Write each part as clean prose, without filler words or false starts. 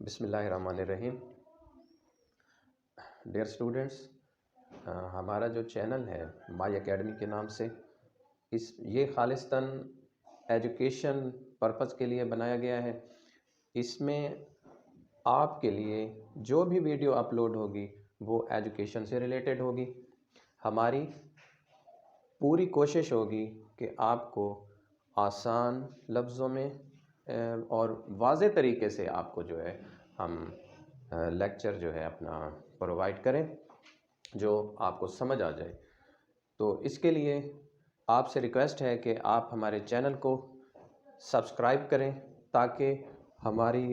बिस्मिल्लाहिर्रहमानिर्रहीम। Dear students, हमारा जो चैनल है माई एकेडमी के नाम से ये खालिस्तान एजुकेशन पर्पज़ के लिए बनाया गया है। इसमें आपके लिए जो भी वीडियो अपलोड होगी वो एजुकेशन से रिलेटेड होगी। हमारी पूरी कोशिश होगी कि आपको आसान लफ्ज़ों में और वाज़े तरीके से आपको जो है हम लेक्चर जो है अपना प्रोवाइड करें जो आपको समझ आ जाए। तो इसके लिए आपसे रिक्वेस्ट है कि आप हमारे चैनल को सब्सक्राइब करें ताकि हमारी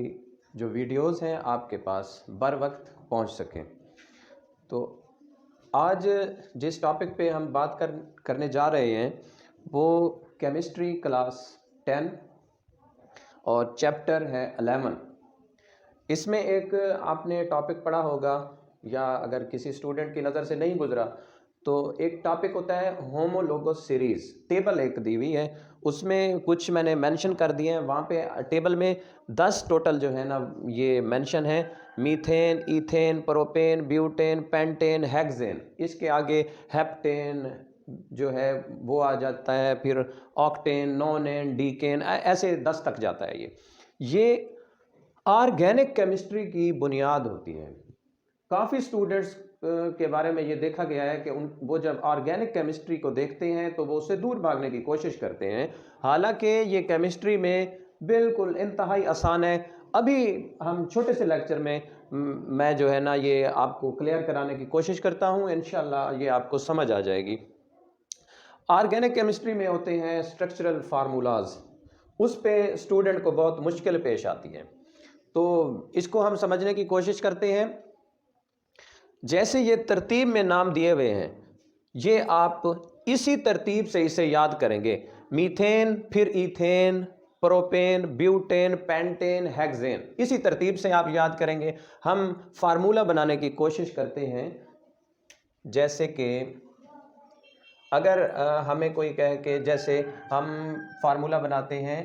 जो वीडियोस हैं आपके पास बर वक्त पहुंच सकें। तो आज जिस टॉपिक पे हम बात करने जा रहे हैं वो केमिस्ट्री क्लास 10 और चैप्टर है 11। इसमें एक आपने टॉपिक पढ़ा होगा या अगर किसी स्टूडेंट की नज़र से नहीं गुजरा तो एक टॉपिक होता है होमोलोगस सीरीज़। टेबल एक दी हुई है, उसमें कुछ मैंने मेंशन कर दिए हैं। वहाँ पे टेबल में 10 टोटल जो है ना ये मेंशन है, methane, ethane, propane, butane, pentane, hexane. इसके आगे हेप्टेन जो है वो आ जाता है, फिर ऑक्टेन, नोनेन, डीकेन, ऐसे 10 तक जाता है। ये ऑर्गेनिक केमिस्ट्री की बुनियाद होती है। काफ़ी स्टूडेंट्स के बारे में ये देखा गया है कि वो जब ऑर्गेनिक केमिस्ट्री को देखते हैं तो वो उससे दूर भागने की कोशिश करते हैं, हालांकि ये केमिस्ट्री में बिल्कुल इंतहाई आसान है। अभी हम छोटे से लेक्चर में मैं जो है ना ये आपको क्लियर कराने की कोशिश करता हूँ, इंशाल्लाह ये आपको समझ आ जाएगी। ऑर्गेनिक केमिस्ट्री में होते हैं स्ट्रक्चरल फार्मूलाज, उस पे स्टूडेंट को बहुत मुश्किल पेश आती है। तो इसको हम समझने की कोशिश करते हैं। जैसे ये तरतीब में नाम दिए हुए हैं, ये आप इसी तरतीब से इसे याद करेंगे। मीथेन, फिर ethane, propane, butane, pentane, hexane, इसी तरतीब से आप याद करेंगे। हम फार्मूला बनाने की कोशिश करते हैं। जैसे कि अगर हमें कोई कहे कि जैसे हम फार्मूला बनाते हैं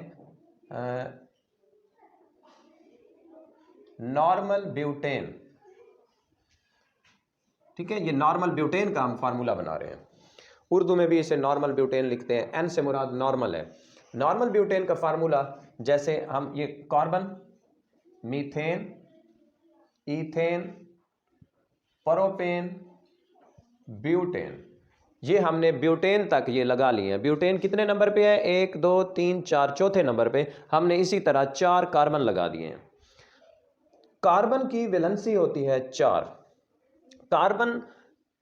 नॉर्मल ब्यूटेन, ठीक है, ये नॉर्मल ब्यूटेन का हम फार्मूला बना रहे हैं। उर्दू में भी इसे नॉर्मल ब्यूटेन लिखते हैं, एन से मुराद नॉर्मल है। नॉर्मल ब्यूटेन का फार्मूला जैसे हम ये carbon, methane, ethane, propane, butane, ये हमने ब्यूटेन तक ये लगा लिए हैं। ब्यूटेन कितने नंबर पे है? 1 2 3 4, चौथे नंबर पे हमने इसी तरह 4 कार्बन लगा दिए हैं। कार्बन की वैलेंसी होती है 4। कार्बन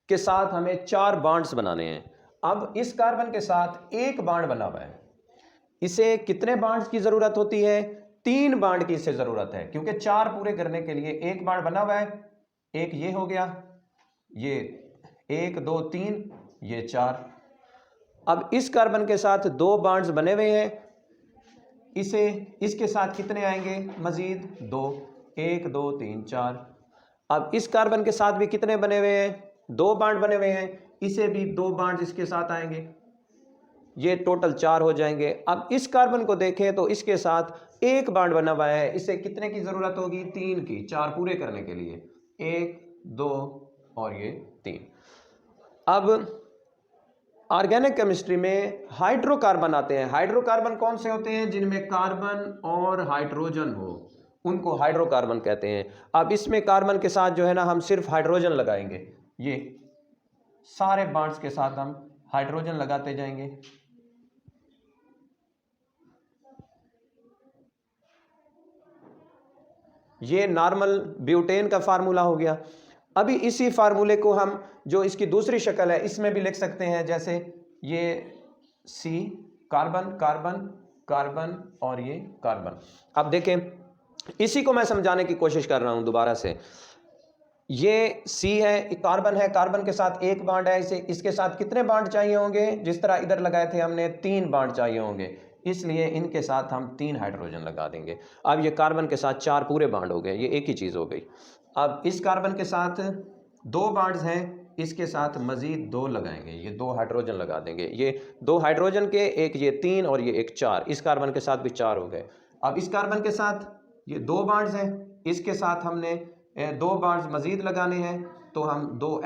के साथ हमें 4 बॉन्ड्स बनाने हैं। अब इस कार्बन के साथ एक बॉन्ड बना हुआ है, इसे कितने बॉन्ड्स की जरूरत होती है? 3 बॉन्ड की इसे जरूरत है, क्योंकि 4 पूरे करने के लिए एक बॉन्ड बना हुआ है। एक ये हो गया, ये 1 2 3, ये 4। अब इस कार्बन के साथ 2 बॉन्ड्स बने हुए हैं, इसके साथ कितने आएंगे मजीद? 2, 1 2 3 4। अब इस कार्बन के साथ भी कितने बने हुए हैं? 2 बॉन्ड बने हुए हैं, इसे भी 2 बॉन्ड इसके साथ आएंगे, ये टोटल 4 हो जाएंगे। अब इस कार्बन को देखें तो इसके साथ एक बॉन्ड बना हुआ है, इसे कितने की जरूरत होगी? 3 की, 4 पूरे करने के लिए। 1 2 और ये 3। अब ऑर्गेनिक केमिस्ट्री में हाइड्रोकार्बन आते हैं। हाइड्रोकार्बन कौन से होते हैं? जिनमें कार्बन और हाइड्रोजन हो, उनको हाइड्रोकार्बन कहते हैं। अब इसमें कार्बन के साथ जो है ना हम सिर्फ हाइड्रोजन लगाएंगे, ये सारे बॉन्ड्स के साथ हम हाइड्रोजन लगाते जाएंगे। ये नॉर्मल ब्यूटेन का फार्मूला हो गया। अभी इसी फार्मूले को हम जो इसकी दूसरी शक्ल है इसमें भी लिख सकते हैं, जैसे ये सी, कार्बन कार्बन कार्बन और ये कार्बन। अब देखें, इसी को मैं समझाने की कोशिश कर रहा हूं दोबारा से। ये सी है, कार्बन है, कार्बन के साथ एक बॉन्ड है, इसे इसके साथ कितने बॉन्ड चाहिए होंगे? जिस तरह इधर लगाए थे हमने 3 बॉन्ड चाहिए होंगे, इसलिए इनके साथ हम 3 हाइड्रोजन लगा देंगे। अब ये कार्बन के साथ 4 पूरे बॉन्ड हो गए, ये एक ही चीज हो गई। अब इस कार्बन के साथ 2 बॉन्ड्स हैं, इसके साथ मजीद 2 लगाएंगे, ये 2 हाइड्रोजन लगा देंगे। ये 2 हाइड्रोजन के, एक ये 3 और ये एक 4, इस कार्बन के साथ भी 4 हो गए। अब इस कार्बन के साथ ये 2 बॉन्ड्स हैं, इसके साथ हमने 2 बॉन्ड्स मज़ीद लगाने हैं, तो हम 2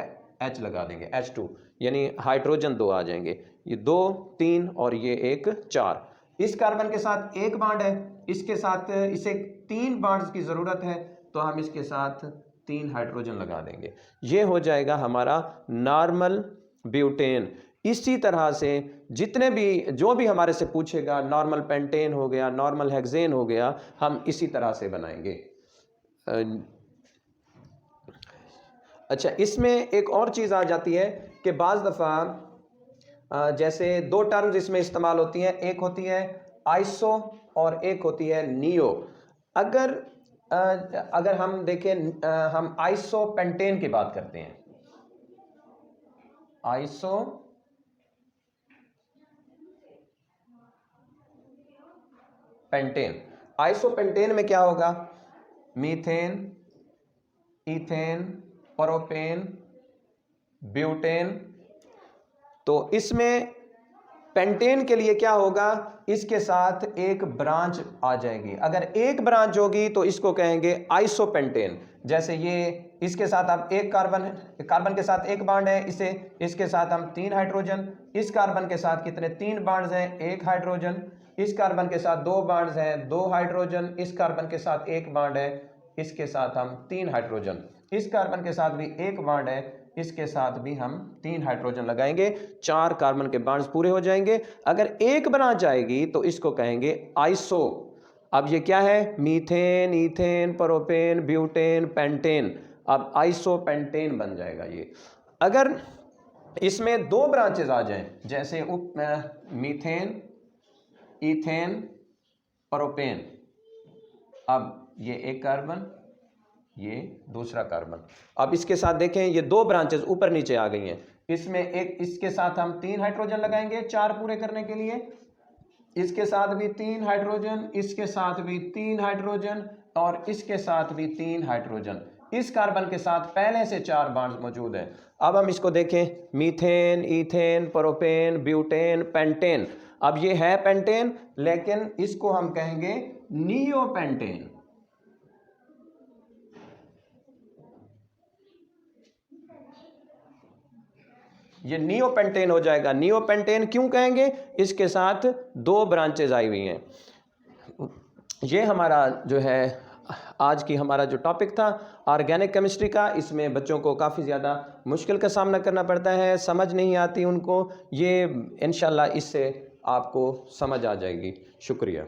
H लगा देंगे, H2, यानी हाइड्रोजन 2 आ जाएंगे। ये 2 3 और ये एक 4। इस कार्बन के साथ एक बॉन्ड है, इसके साथ इसे 3 बॉन्ड्स की ज़रूरत है, तो हम इसके साथ 3 हाइड्रोजन लगा देंगे। ये हो जाएगा हमारा नॉर्मल ब्यूटेन। इसी तरह से जितने भी जो भी हमारे से पूछेगा, नॉर्मल पेंटेन हो गया, नॉर्मल हेक्सेन हो गया, हम इसी तरह से बनाएंगे। अच्छा, इसमें एक और चीज़ आ जाती है कि बाज़ दफ़ा जैसे 2 टर्म्स इसमें इस्तेमाल होती हैं, एक होती है आइसो और एक होती है नियो। अगर हम देखें, हम आइसो पेंटेन की बात करते हैं, आइसो पेंटेन। आइसो पेंटेन में क्या होगा? Methane, ethane, propane, butane. तो इसमें पेंटेन के लिए क्या होगा? इसके साथ एक ब्रांच आ जाएगी। अगर एक ब्रांच होगी तो इसको कहेंगे आइसोपेंटेन। जैसे ये इसके साथ अब एक कार्बन के साथ एक बॉन्ड है, इसके साथ हम 3 हाइड्रोजन। इस कार्बन के साथ कितने 3 बॉन्ड्स हैं? 1 हाइड्रोजन। इस कार्बन के साथ 2 बॉन्ड्स हैं, 2 हाइड्रोजन। इस कार्बन के साथ एक बॉन्ड है, इसके साथ हम 3 हाइड्रोजन। इस कार्बन के साथ भी एक बॉन्ड है, इसके साथ भी हम 3 हाइड्रोजन लगाएंगे, 4 कार्बन के बॉन्ड्स पूरे हो जाएंगे। अगर एक ब्रांच आएगी तो इसको कहेंगे आइसो। अब ये क्या है? Methane, ethane, propane, butane, pentane. अब आइसो पेंटेन बन जाएगा ये। अगर इसमें 2 ब्रांचेज आ जाएं, जैसे मीथेन, इथेन, प्रोपेन, अब ये एक कार्बन, ये दूसरा कार्बन। अब इसके साथ देखें, ये 2 ब्रांचेस ऊपर नीचे आ गई हैं। इसमें एक, इसके साथ हम 3 हाइड्रोजन लगाएंगे 4 पूरे करने के लिए। इसके साथ भी 3 हाइड्रोजन, इसके साथ भी 3 हाइड्रोजन और इसके साथ भी 3 हाइड्रोजन। इस कार्बन के साथ पहले से 4 बॉन्ड्स मौजूद हैं। अब हम इसको देखें, methane, ethane, propane, butane, pentane. अब ये है पेंटेन, लेकिन इसको हम कहेंगे नियोपेंटेन। ये नियोपेंटेन हो जाएगा। नियोपेंटेन क्यों कहेंगे? इसके साथ 2 ब्रांचेज आई हुई हैं। ये हमारा जो है आज की हमारा जो टॉपिक था ऑर्गेनिक केमिस्ट्री का, इसमें बच्चों को काफ़ी ज़्यादा मुश्किल का सामना करना पड़ता है, समझ नहीं आती उनको। ये इंशाल्लाह इससे आपको समझ आ जाएगी। शुक्रिया।